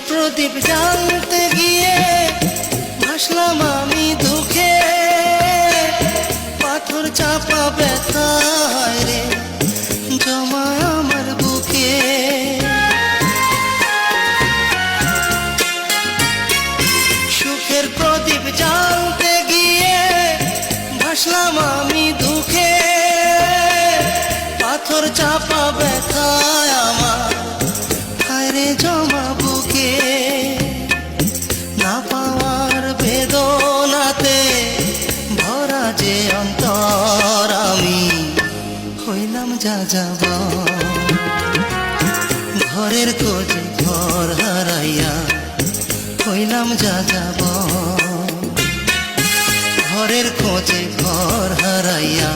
প্রদীপ জানতে গিয়ে ভাসলাম আমি দুঃখে, পাথর চাপা ব্যথায় রে জমা আমার বুকে। সুখের প্রদীপ জানতে গিয়ে ভাসলাম আমি দুঃখে, পাথর চাপা ব্যথায় আমার হায়রে জমা বুকে। না পাওয়ার বেদনাতে ভরা যে অন্তর, আমি হইলাম যা যাব। ঘরের খোঁজে ঘর হারাইয়া হইলাম যা যাব। ঘরের খোঁজে ঘর হারাইয়া